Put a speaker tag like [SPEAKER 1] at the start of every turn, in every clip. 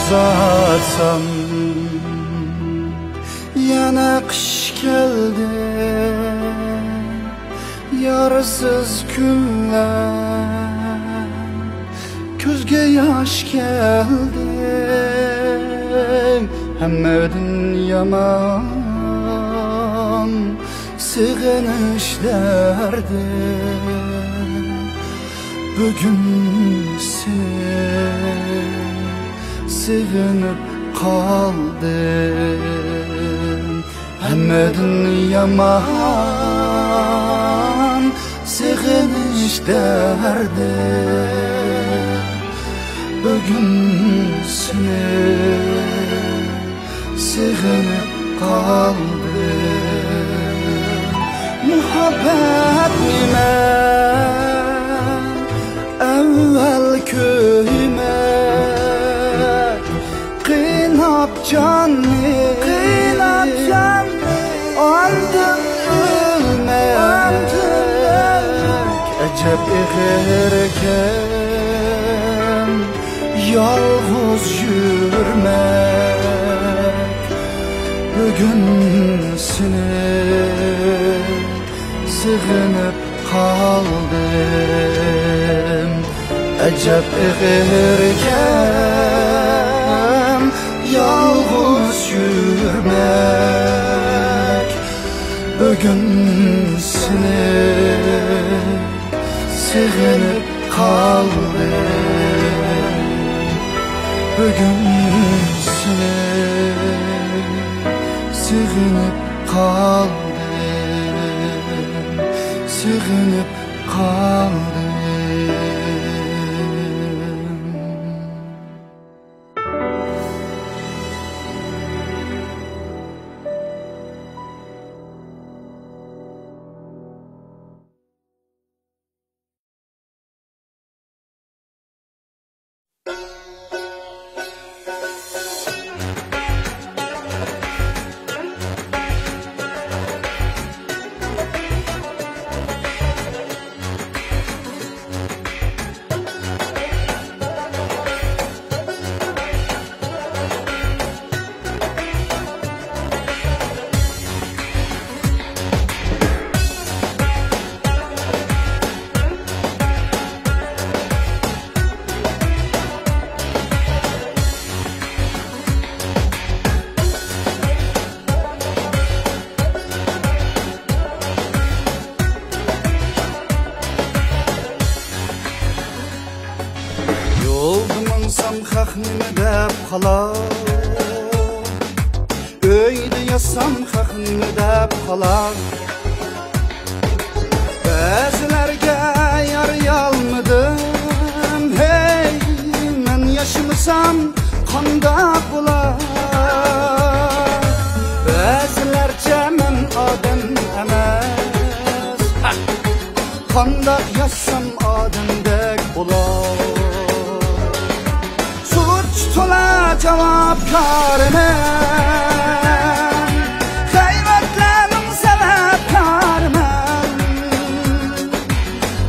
[SPEAKER 1] uzatsam, yana kış geldi, yarsız günler, gözge yaş geldi, hemmedin yaman sığınışlardı. Bugün seni sığınıp kaldım, hemmedin yaman sığınışlardı. Bugün seni sığınıp kaldım. Muhabbet nime evvel köyme, kıynap canlı andın ölmek, ecep eğerken yalnız yürümek. Bugün seni sığınıp kaldım, ecep eğerken yalnız yürümek. Bugün seni sığınıp kaldım, bugün seni sığınıp kaldım, sığınıp kaldım. Xaqnimi deb qalar, öyde yazsam xaqnimi deb qalar. Ba'zilarga yarayolmadim, hey, men yaşamasam qanday bo'lar? Ba'zilarcha men odam emas, qanday yazsam odamdek bo'lar? Tola cevapkarmen, kıymetlerim sebepkarmen.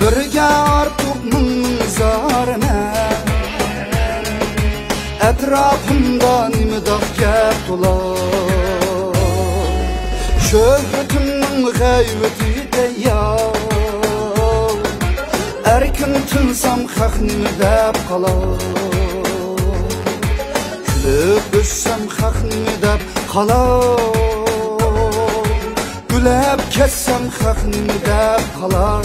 [SPEAKER 1] Birge artık mınzarmen, etrafımda nimedaf gep dolar. Şöhretimin gıybeti de yav, erkin tinsam xaqnimi dep qalar. Düşsem xaqnimi deb qalar, gülab kessem xaqnimi deb qalar.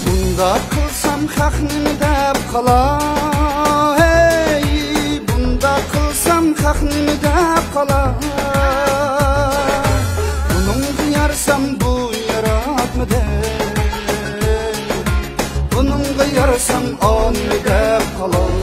[SPEAKER 1] Bunda qilsam xaqnimi deb qalar, hey, bunda qilsam xaqnimi deb qalar. Bunun yarsam bu yaratmadi, bunun yarsamonni deb qalar.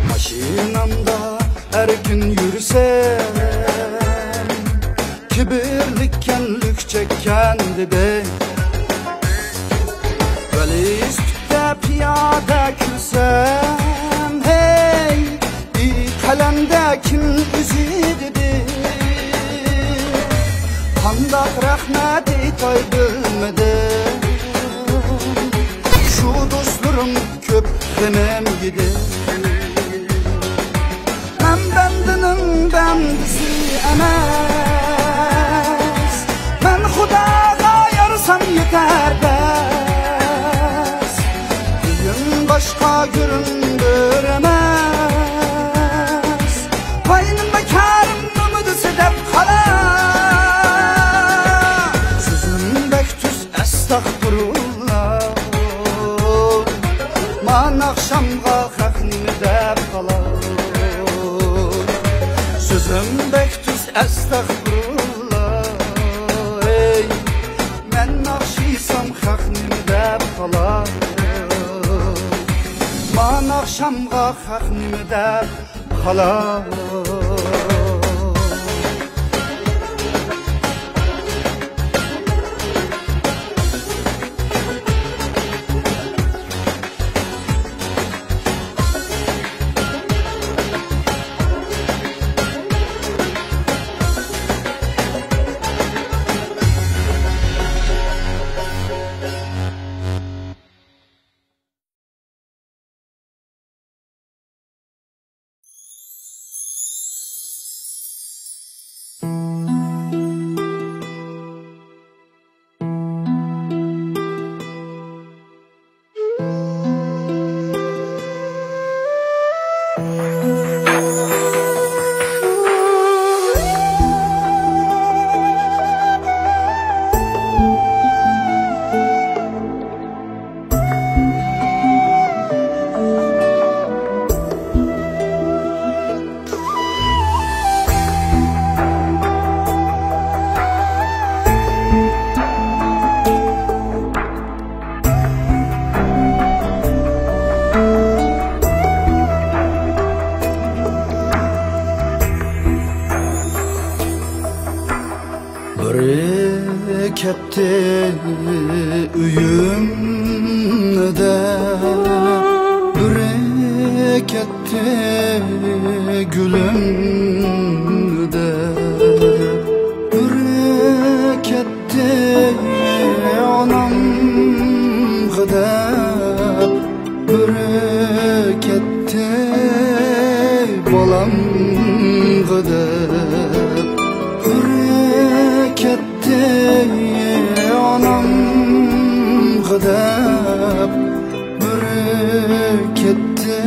[SPEAKER 1] Maşinamda erkin yürüsem, kibirlikkenlik çekken dedi. Velizde piyade külsem hey, bir kalemde kim üzü dedi. Kandak rahmet itoy bilmedi. Şu dostlarım köp demem gidi. Ben bendinin bendisi emes. Ben Xudaga yarsam yeter bes. Düğün başka göründür emes. Payının bekarım ümidi sedef kalar. Sözüm bektüz estağfurullah. Man akşamga haknimi dep kalar. Sözüm bektüz estağfurullah. Ey, men nakşiysam haknimi dep kalar. Man akşamga haknimi dep kalar. Bereketli üyümde, bereketli gülümde, bereketli anam gıdep, bereketli balam gıdep, bereketli anam gıdep, bereketli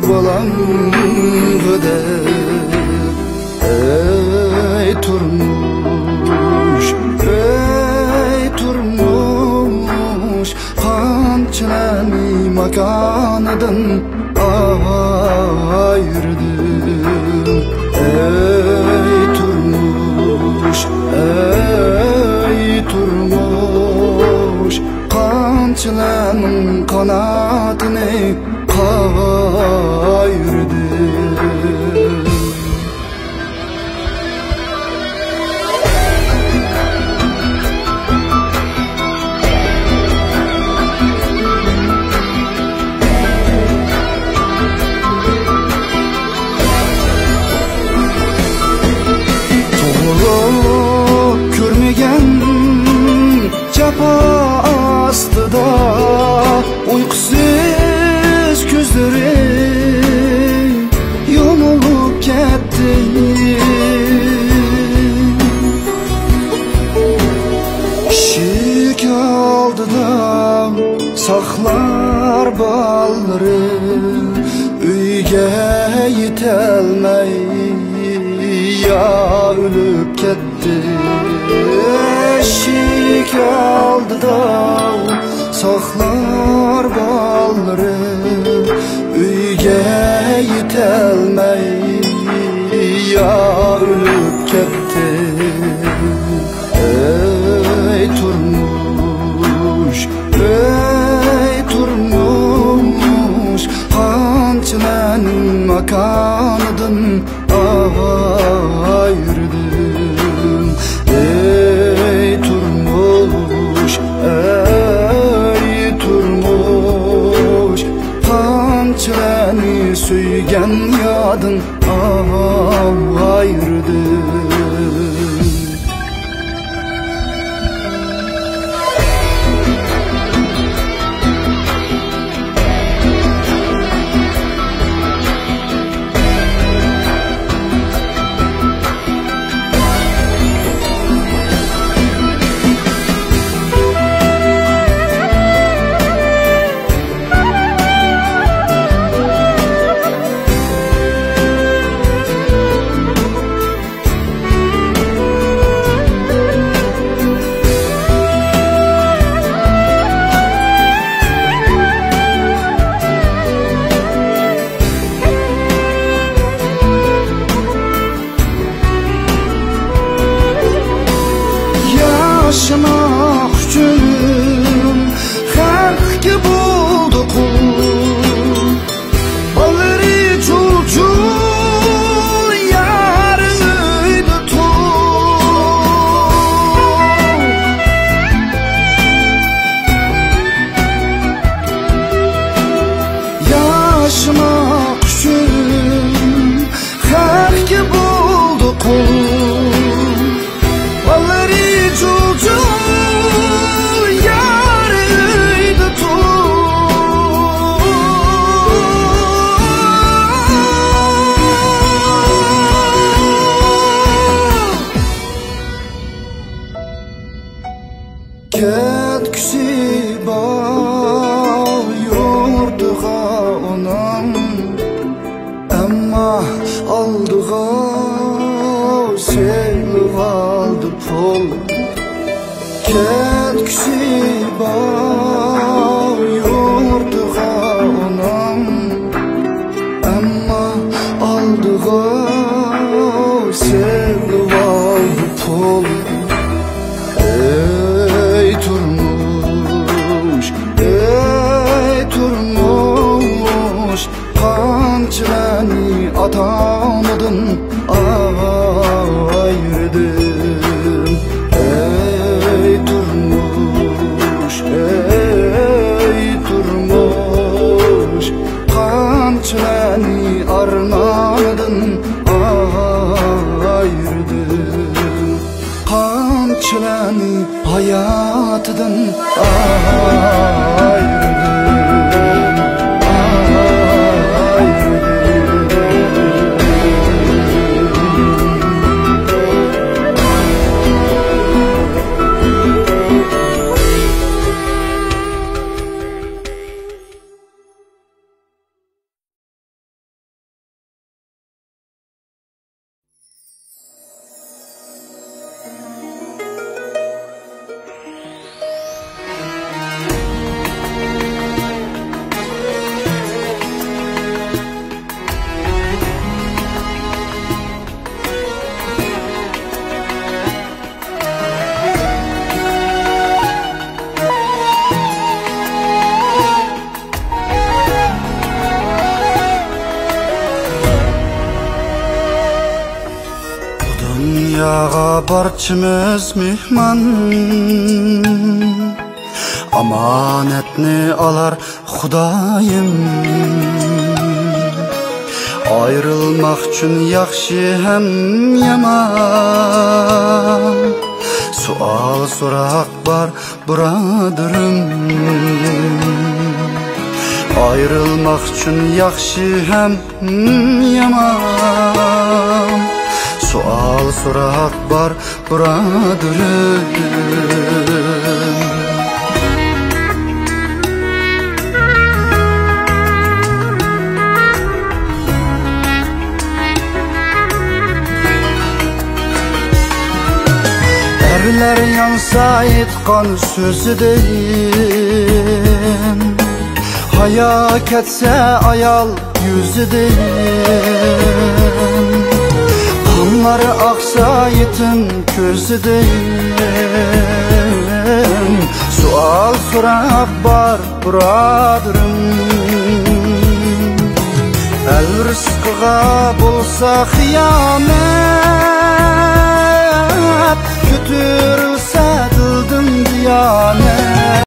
[SPEAKER 1] balam gıdep. Ey turmuş, ey turmuş, qanchani makanıdan ayırdım. Ey turmuş, ey turmuş, qanchaning qanotini qayirdim. Cefa astıda uykusuz gözlerim yumulup gitti. Şik aldıda saklar balları, uyge yetelmey ya ölüp gitti. Eşik aldıda saklar balları, uyge yetelmey ya ölüp gitti. Ey turmuş, ey turmuş, qanchaning makanıdan ayırdım. aldığa sevib aldı pul Kent küsüb yurduğa onam Amma aldığa sevib aldı pul Ey turmuş, ey turmuş Qanchani atamıdın ayırdım Ey turmuş, ey turmuş Qanchani arnadın ayırdım Qanchani hayatıdan ayırdım Dünyaga barchimiz mehman Amanetni alar Xudoyim Ayrılmak üçün yaxshi hem yaman Sual sorak var buradarım Ayrılmak üçün yaxshi hem yaman Sual sorak var buradarım Erler yansa aytqan sözüdeyim Haya ketse ayal yüzüdeyim Kanları aksa yetim közüdeyim Sual sorak var buradarım El rızkıga bulsa kıyamet